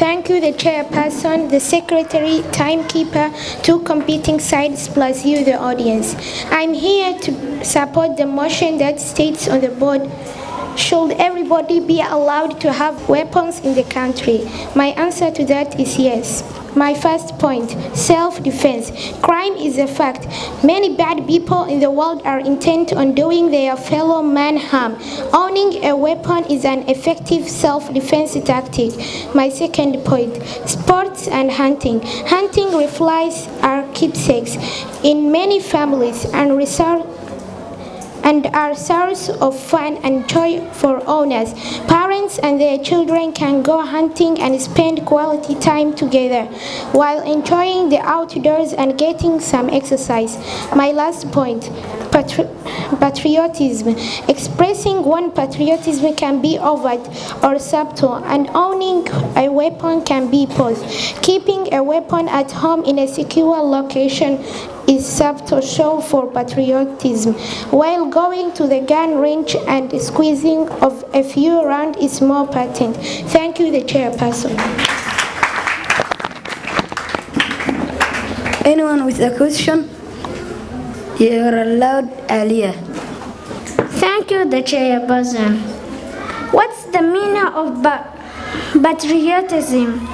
Thank you, the chairperson, the secretary, timekeeper, two competing sides, plus you, the audience. I'm here to support the motion that states on the board, should everybody be allowed to have weapons in the country? My answer to that is yes. My first point, self-defense. Crime is a fact. Many bad people in the world are intent on doing their fellow man harm. Owning a weapon is an effective self-defense tactic. My second point, sports and hunting. Hunting rifles are keepsakes in many families and are source of fun and joy for owners. Parents and their children can go hunting and spend quality time together while enjoying the outdoors and getting some exercise. My last point, patriotism. Expressing one patriotism can be overt or subtle, and owning a weapon can be both. Keeping a weapon at home in a secure location is subtle show for patriotism, while going to the gun range and squeezing of a few rounds is more patent. Thank you, the chairperson. Anyone with a question? You're allowed, Aliyah. Thank you, the chairperson. What's the meaning of patriotism?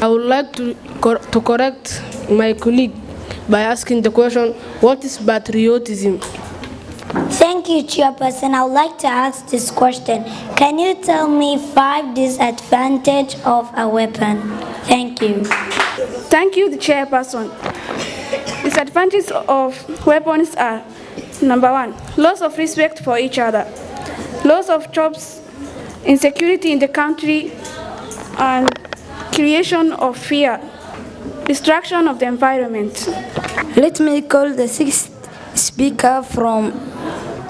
I would like to correct my colleague by asking the question, what is patriotism? Thank you, Chairperson. I would like to ask this question. Can you tell me 5 disadvantages of a weapon? Thank you. Thank you, the Chairperson. Disadvantages of weapons are: number 1, loss of respect for each other, loss of jobs, insecurity in the country, and creation of fear, destruction of the environment. Let me call the sixth speaker from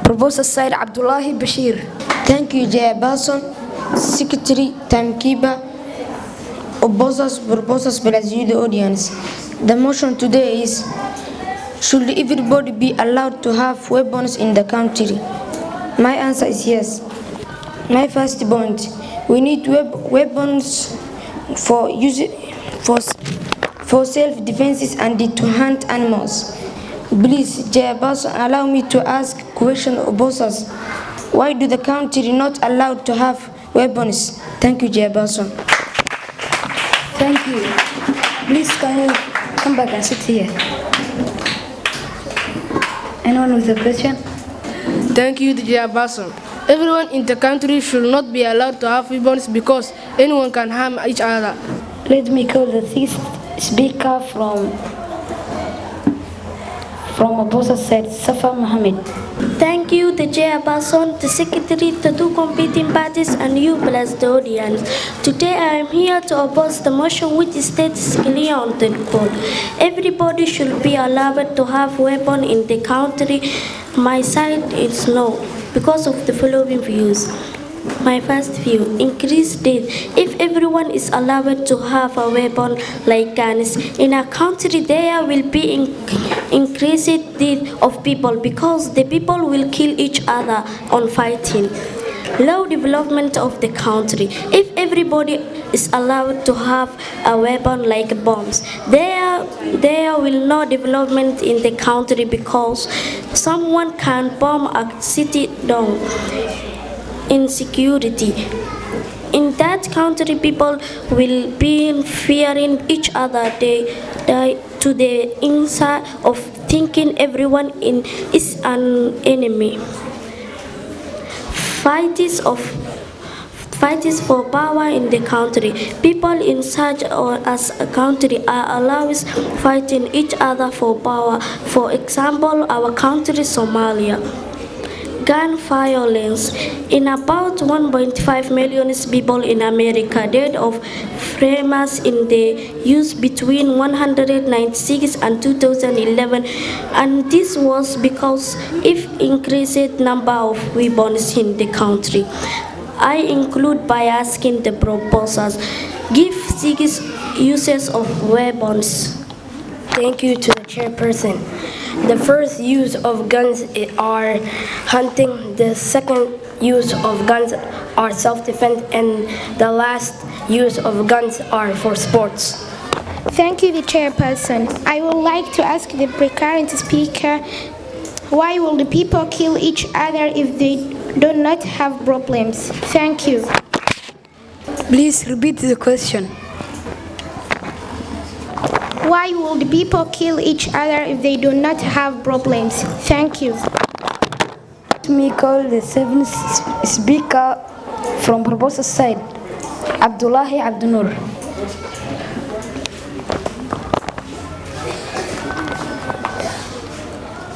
proposal side, Abdullahi Bashir. Thank you, Chairperson, Secretary, Timekeeper, opposers, proposers, plus you, the audience. The motion today is, should everybody be allowed to have weapons in the country? My answer is yes. My first point, we need weapons for self-defense and to hunt animals. Please, Chairperson, allow me to ask question opposers. Why do the country not allowed to have weapons? Thank you, Chairperson. Thank you. Please, can you come back and sit here? Anyone with a question? Thank you, the Chairperson. Everyone in the country should not be allowed to have weapons because anyone can harm each other. Let me call the sixth speaker from opposite side, Safa Mohammed. Thank you, the chairperson, the secretary, the two competing parties, and you plus the audience. Today I am here to oppose the motion which states clear on the board. Everybody should be allowed to have weapon in the country. My side is no, because of the following views. My first view, increased death. If everyone is allowed to have a weapon like guns, in a country there will be increased death of people because the people will kill each other on fighting. Low development of the country. If everybody is allowed to have a weapon like bombs, there will no development in the country because someone can bomb a city down. Insecurity. In that country, people will be fearing each other. They die to the inside of thinking everyone is an enemy. Fights for power in the country. People in such or as a country are always fighting each other for power. For example, our country, Somalia. Gun violence. In about 1.5 million people in America died of framers in the use between 196 and 2011, and this was because if increased number of weapons in the country. I include by asking the proposals, give 6 uses of weapons. Thank you to the chairperson. The first use of guns are hunting, the second use of guns are self-defense, and the last use of guns are for sports. Thank you, the chairperson. I would like to ask the current speaker, why will the people kill each other if they do not have problems? Thank you. Please repeat the question. Why will the people kill each other if they do not have problems? Thank you. Let me call the seventh speaker from proposal side, Abdullahi Abdunur.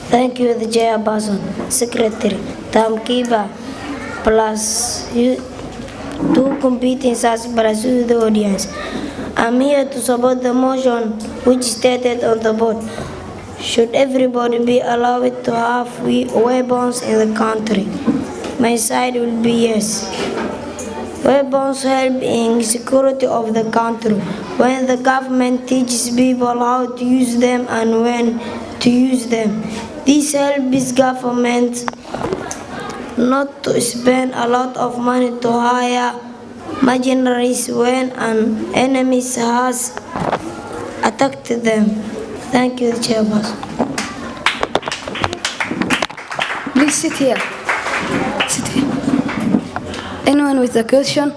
Thank you, the chairperson, secretary, timekeeper, plus you, two competing sides plus you, the audience. I'm here to support the motion which stated on the board. Should everybody be allowed to have weapons in the country? My side will be yes. Weapons help in security of the country. When the government teaches people how to use them and when to use them, this helps government not to spend a lot of money to hire mercenaries when an enemy has attacked them. Thank you, Chairperson. Please sit here. Sit here. Anyone with a question?